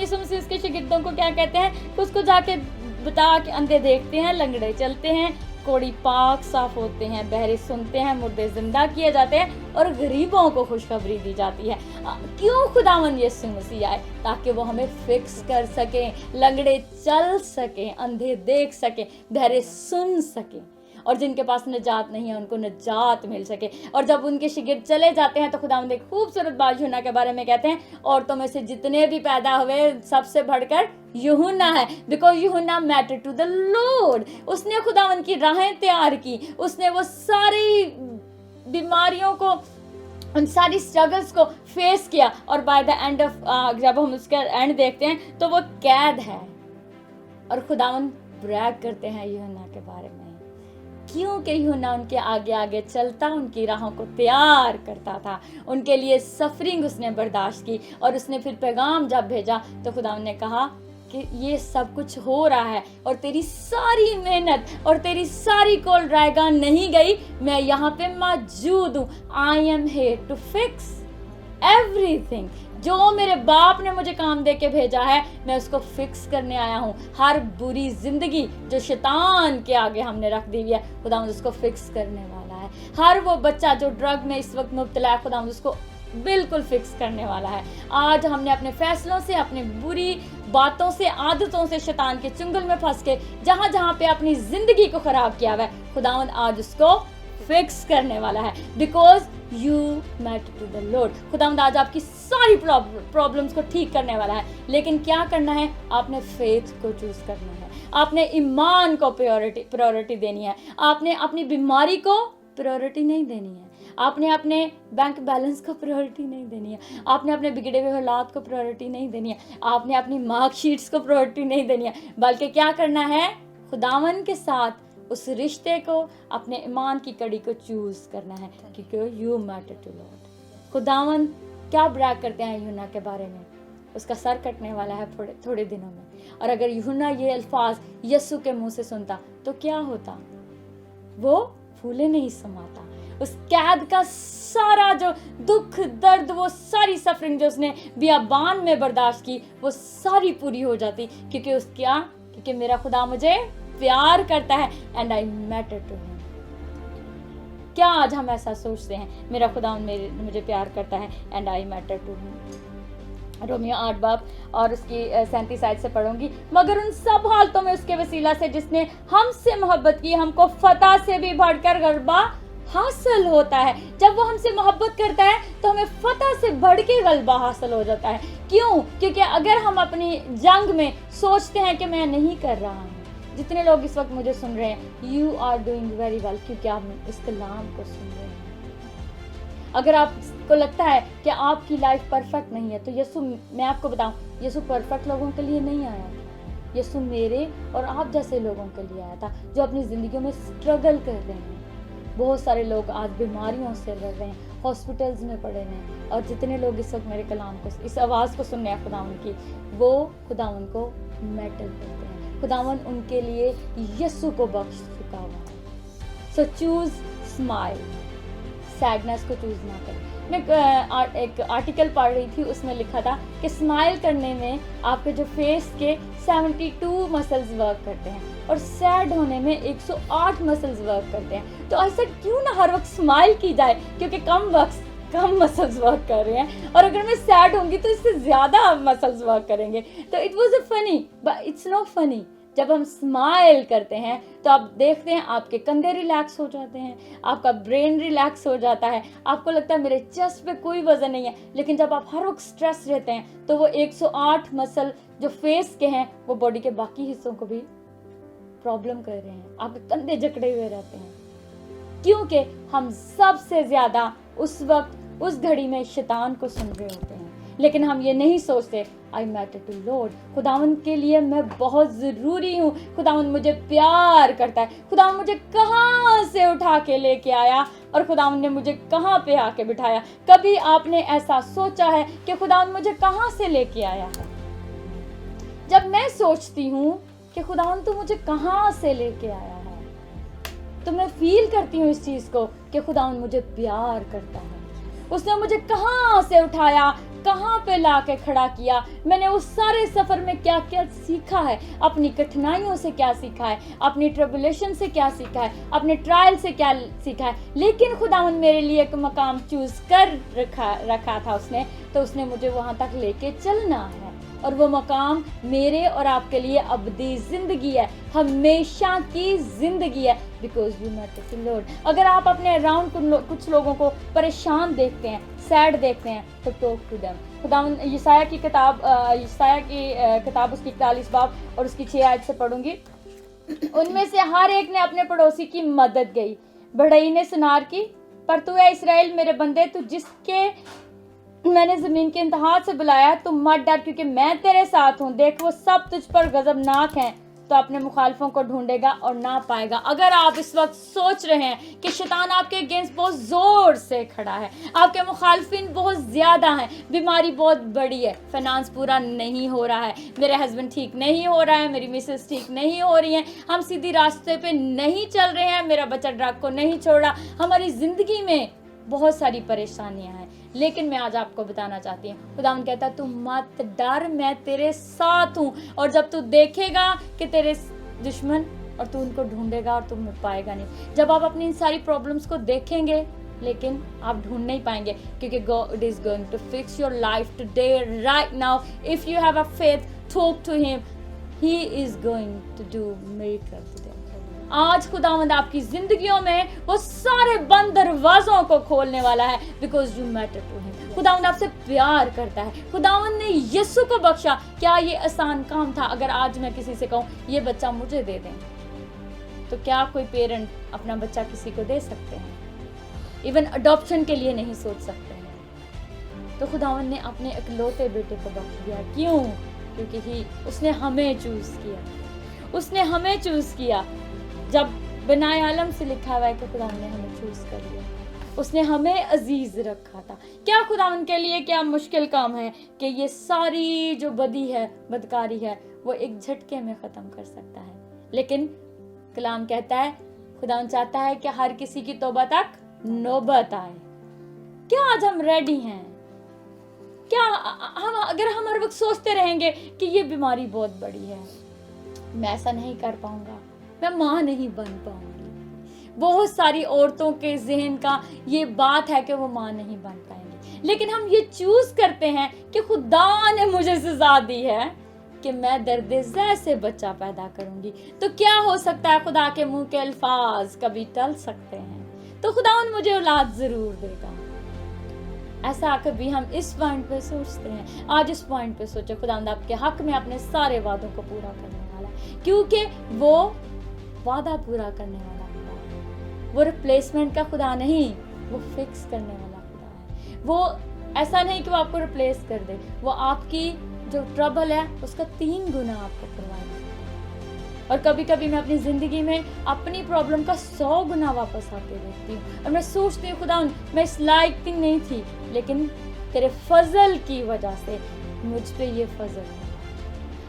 یسوع مسیح اس کے شاگردوں کو کیا کہتے ہیں کہ اس کو جا کے بتا کہ اندھے دیکھتے ہیں، لنگڑے چلتے ہیں، کوڑی پاک صاف ہوتے ہیں، بہرے سنتے ہیں، مردے زندہ کیے جاتے ہیں اور غریبوں کو خوشخبری دی جاتی ہے۔ کیوں خداوند یسوع مسیح آئے؟ تاکہ وہ ہمیں فکس کر سکیں، لنگڑے چل سکیں، اندھے دیکھ سکیں، بہرے سن سکیں، اور جن کے پاس نجات نہیں ہے ان کو نجات مل سکے۔ اور جب ان کے شاگرد چلے جاتے ہیں تو خداوند ایک خوبصورت بات یوحنا کے بارے میں کہتے ہیں، عورتوں میں سے جتنے بھی پیدا ہوئے سب سے بڑھ کر یوحنا ہے، بیکاز یوحنا میٹر ٹو دا لارڈ۔ اس نے خداوند کی راہیں تیار کی، اس نے وہ ساری بیماریوں کو، ان ساری اسٹرگلس کو فیس کیا، اور بائی دا اینڈ آف جب ہم اس کا اینڈ دیکھتے ہیں تو وہ قید ہے۔ اور خداوند بریگ کرتے ہیں یوحنا کے بارے میں، کیونکہ یوحنا ان کے آگے آگے چلتا، ان کی راہوں کو تیار کرتا تھا، ان کے لیے سفرنگ اس نے برداشت کی، اور اس نے پھر پیغام جب بھیجا تو خدا نے کہا کہ یہ سب کچھ ہو رہا ہے اور تیری ساری محنت اور تیری ساری کول رائے گاہ نہیں گئی، میں یہاں پہ موجود ہوں۔ I am here to fix ایوری تھنگ۔ جو میرے باپ نے مجھے کام دے کے بھیجا ہے میں اس کو فکس کرنے آیا ہوں۔ ہر بری زندگی جو شیطان کے آگے ہم نے رکھ دی ہے، خدا اس کو فکس کرنے والا ہے۔ ہر وہ بچہ جو ڈرگ میں اس وقت مبتلا ہے، خدا اس کو بالکل فکس کرنے والا ہے۔ آج ہم نے اپنے فیصلوں سے، اپنی بری باتوں سے، عادتوں سے شیطان کے چنگل میں پھنس کے جہاں جہاں پہ اپنی زندگی کو خراب کیا ہوا ہے، خداوند آج اس کو فکس کرنے والا ہے، because you matter to the Lord. خداوند آج آپ کی ساری پرابلمس کو ٹھیک کرنے والا ہے، لیکن کیا کرنا ہے؟ آپ نے فیتھ کو چوز کرنا ہے، آپ نے ایمان کو پریورٹی دینی ہے، آپ نے اپنی بیماری کو پریورٹی نہیں دینی ہے، آپ نے اپنے بینک بیلنس کو پریورٹی نہیں دینی ہے، آپ نے اپنے بگڑے ہوئے حالات کو پریورٹی نہیں دینی ہے، آپ نے اپنی مارک شیٹس کو پریورٹی نہیں دینی ہے، بلکہ کیا کرنا ہے؟ خداوند کے ساتھ اس رشتے کو، اپنے ایمان کی کڑی کو چوز کرنا ہے، کیونکہ یو میٹر ٹو لارڈ۔ خداوند کیا بریک کرتے ہیں یوحنا کے بارے میں؟ اس کا سر کٹنے والا ہے تھوڑے دنوں میں، اور اگر یوحنا یہ الفاظ یسوع کے منہ سے سنتا تو کیا ہوتا؟ وہ پھولے نہیں سماتا، اس قید کا سارا جو دکھ درد، وہ ساری سفرنگ جو اس نے بیابان میں برداشت کی، وہ ساری پوری ہو جاتی، کیونکہ میرا خدا مجھے پیار کرتا ہے and I matter to him۔ کیا آج ہم ایسا سوچتے ہیں؟ میرا خدا مجھے پیار کرتا ہے and I matter to him۔ Romeo 8 باب اور اس کی 37 آیت سے پڑھوں گی، مگر ان سب حالتوں میں اس کے وسیلہ سے جس نے ہم سے محبت کی، ہم کو فتح سے بھی بڑھ کر غلبہ حاصل ہوتا ہے۔ جب وہ ہم سے محبت کرتا ہے تو ہمیں فتح سے بڑھ کے غلبہ حاصل ہو جاتا ہے۔ کیوں؟ کیونکہ اگر ہم اپنی جنگ میں سوچتے ہیں کہ میں نہیں کر رہا ہوں، جتنے لوگ اس وقت مجھے سن رہے ہیں، you are doing very well, کیونکہ آپ اس کلام کو سن رہے ہیں۔ اگر آپ کو لگتا ہے کہ آپ کی لائف پرفیکٹ نہیں ہے تو یسوع، میں آپ کو بتاؤں، یسوع پرفیکٹ لوگوں کے لیے نہیں آیا تھا، یسوع میرے اور آپ جیسے لوگوں کے لیے آیا تھا جو اپنی زندگیوں میں اسٹرگل کر رہے ہیں۔ بہت سارے لوگ آج بیماریوں سے لڑ رہے ہیں، ہاسپٹلز میں پڑے ہیں، اور جتنے لوگ اس وقت میرے کلام کو، اس آواز کو سننے ہیں خداوند کی، وہ خداوند کو میٹر کرتے ہیں، خداوند ان کے لیے یسوع کو بخش چکا ہوا ہے۔ سو چوز اسمائل، سیڈنس کو چوز نہ کریں۔ میں ایک آرٹیکل پڑھ رہی تھی، اس میں لکھا تھا کہ اسمائل کرنے میں آپ کے جو فیس کے 72 مسلز ورک کرتے ہیں اور سیڈ ہونے میں 108 مسلز ورک کرتے ہیں۔ تو ایسا کیوں نہ ہر وقت اسمائل کی جائے، کیونکہ کم مسلز ورک کر رہے ہیں، اور اگر میں سیڈ ہوں گی تو اس سے زیادہ مسلز ورک کریں گے۔ تو اٹ واز اے فنی بٹ اٹس ناٹ فنی۔ جب ہم اسمائل کرتے ہیں تو آپ دیکھتے ہیں آپ کے کندھے ریلیکس ہو جاتے ہیں، آپ کا برین ریلیکس ہو جاتا ہے، آپ کو لگتا ہے میرے چیسٹ پہ کوئی وزن نہیں ہے۔ لیکن جب آپ ہر وقت اسٹریس رہتے ہیں تو وہ 108 مسل جو فیس کے ہیں وہ باڈی کے باقی حصوں کو بھی پرابلم کر رہے ہیں، آپ کے کندھے جکڑے ہوئے رہتے ہیں، کیونکہ ہم سب سے زیادہ اس وقت اس گھڑی میں شیطان کو سن رہے ہوتے ہیں، لیکن ہم یہ نہیں سوچتے I matter to Lord، خداوند کے لیے میں بہت ضروری ہوں، خداوند مجھے پیار کرتا ہے، خداوند مجھے کہاں سے اٹھا کے لے کے آیا اور خداوند نے مجھے کہاں پہ آ کے بٹھایا۔ کبھی آپ نے ایسا سوچا ہے کہ خداوند مجھے کہاں سے لے کے آیا ہے؟ جب میں سوچتی ہوں کہ خداوند تو مجھے کہاں سے لے کے آیا ہے تو میں فیل کرتی ہوں اس چیز کو کہ خداوند مجھے پیار کرتا ہے، اس نے مجھے کہاں سے اٹھایا، کہاں پہ لا کے کھڑا کیا, میں نے اس سارے سفر میں کیا کیا سیکھا ہے, اپنی کٹھنائیوں سے کیا سیکھا ہے, اپنی ٹربولیشن سے کیا سیکھا ہے, اپنے ٹرائل سے کیا سیکھا ہے. لیکن خداوند میرے لیے ایک مقام چوز کر رکھا تھا اس نے, تو اس نے مجھے وہاں تک لے کے چلنا ہے, اور وہ مقام میرے اور آپ کے لیے ابدی زندگی ہے, ہمیشہ کی زندگی ہے, because you meet the lord. اگر آپ اپنے اراؤنڈ کچھ لوگوں کو پریشان دیکھتے ہیں, سیڈ دیکھتے ہیں, تو ٹاک ٹو دیم. خداوند یسایہ کی کتاب اس کی 41 باب اور اس کی 6 آیت سے پڑھوں گی. ان میں سے ہر ایک نے اپنے پڑوسی کی مدد کی. بڑھئی نے سنار کی, پر تو اے اسرائیل میرے بندے, تو جس کے میں نے زمین کے انتہا سے بلایا, تم مت ڈر, کیونکہ میں تیرے ساتھ ہوں. دیکھ وہ سب تجھ پر غضبناک ہیں, تو اپنے مخالفوں کو ڈھونڈے گا اور نہ پائے گا. اگر آپ اس وقت سوچ رہے ہیں کہ شیطان آپ کے اگینسٹ بہت زور سے کھڑا ہے, آپ کے مخالفین بہت زیادہ ہیں, بیماری بہت بڑی ہے, فائنانس پورا نہیں ہو رہا ہے, میرے ہسبینڈ ٹھیک نہیں ہو رہا ہے, میری مسز ٹھیک نہیں ہو رہی ہیں, ہم سیدھی راستے پہ نہیں چل رہے ہیں, میرا بچہ ڈرگ کو نہیں چھوڑ رہا, ہماری زندگی میں بہت ساری پریشانیاں ہیں, لیکن میں آج آپ کو بتانا چاہتی ہوں, خداوند کہتا ہے تو مت ڈر, میں تیرے ساتھ ہوں. اور جب تو دیکھے گا کہ تیرے دشمن, اور تو ان کو ڈھونڈے گا اور تم پائے گا نہیں. جب آپ اپنی ان ساری پرابلمس کو دیکھیں گے, لیکن آپ ڈھونڈ نہیں پائیں گے, کیونکہ God is going to fix your life today, right now. If you have a faith, talk to him. He is going to do miracle today. آج خداوند آپ کی زندگیوں میں وہ سارے بند دروازوں کو کھولنے والا ہے, بیکاز یو میٹر ٹو ہم. خداوند آپ سے پیار کرتا ہے. خداوند نے یسوع کو بخشا. کیا یہ آسان کام تھا؟ اگر آج میں کسی سے کہوں یہ بچہ مجھے دے دیں, تو کیا کوئی پیرنٹ اپنا بچہ کسی کو دے سکتے ہیں؟ ایون اڈاپشن کے لیے نہیں سوچ سکتے ہیں. تو خداوند نے اپنے اکلوتے بیٹے کو بخش دیا. کیوں؟ کیونکہ اس نے ہمیں چوز کیا. اس نے ہمیں چوز کیا. جب بنائے عالم سے لکھا ہوا ہے کہ خداوند نے ہمیں چوز کر لیا, اس نے ہمیں عزیز رکھا تھا. کیا خداوند کے لیے کیا مشکل کام ہے کہ یہ ساری جو بدی ہے, بدکاری ہے, وہ ایک جھٹکے میں ختم کر سکتا ہے. لیکن کلام کہتا ہے, خداوند چاہتا ہے کہ ہر کسی کی توبہ تک نوبت آئے. کیا آج ہم ریڈی ہیں؟ کیا اگر ہم ہر وقت سوچتے رہیں گے کہ یہ بیماری بہت بڑی ہے, میں ایسا نہیں کر پاؤں گا, میں ماں نہیں بن پاؤں گی. بہت ساری عورتوں کے ذہن کا یہ بات ہے کہ وہ ماں نہیں بن پائیں گی. لیکن ہم یہ چوز کرتے ہیں کہ خدا نے مجھے سزا دی ہے کہ میں درد ذہ سے بچہ پیدا کروں گی. تو کیا ہو سکتا ہے؟ خدا کے منہ کے الفاظ کبھی ٹل سکتے ہیں, تو خدا مجھے اولاد ضرور دے گا. ایسا کبھی ہم اس پوائنٹ پہ سوچتے ہیں؟ آج اس پوائنٹ پہ سوچے, خداوند آپ کے حق میں اپنے سارے وعدوں کو پورا کرنے والا ہے, کیونکہ وہ وعدہ پورا کرنے والا خدا ہے. وہ ریپلیسمنٹ کا خدا نہیں, وہ فکس کرنے والا خدا ہے. وہ ایسا نہیں کہ وہ آپ کو ریپلیس کر دے, وہ آپ کی جو ٹربل ہے اس کا 3 گنا آپ کو پرووائڈ کرے. اور کبھی کبھی میں اپنی زندگی میں اپنی پرابلم کا 100 گنا واپس آ کے دیکھتی ہوں, اور میں سوچتی ہوں خدا میں اس لائق بھی نہیں تھی, لیکن تیرے فضل کی وجہ سے مجھ پہ یہ فضل ہے.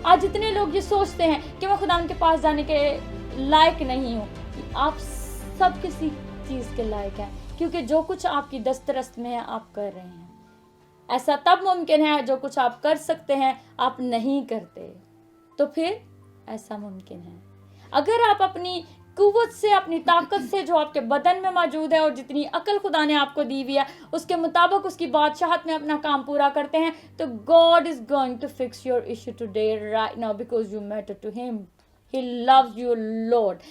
آج اتنے لوگ یہ سوچتے ہیں کہ میں خدا کے پاس جانے کے لائق نہیں ہوں. آپ سب کسی چیز کے لائق ہیں, کیونکہ جو کچھ آپ کی دسترست میں ہے آپ کر رہے ہیں. ایسا تب ممکن ہے جو کچھ آپ کر سکتے ہیں آپ نہیں کرتے, تو پھر ایسا ممکن ہے. اگر آپ اپنی قوت سے, اپنی طاقت سے جو آپ کے بدن میں موجود ہے, اور جتنی عقل خدا نے آپ کو دی ہوئی ہے, اس کے مطابق اس کی بادشاہت میں اپنا کام پورا کرتے ہیں, تو God is going to fix your issue today right now because you matter to him. He loves you, Lord.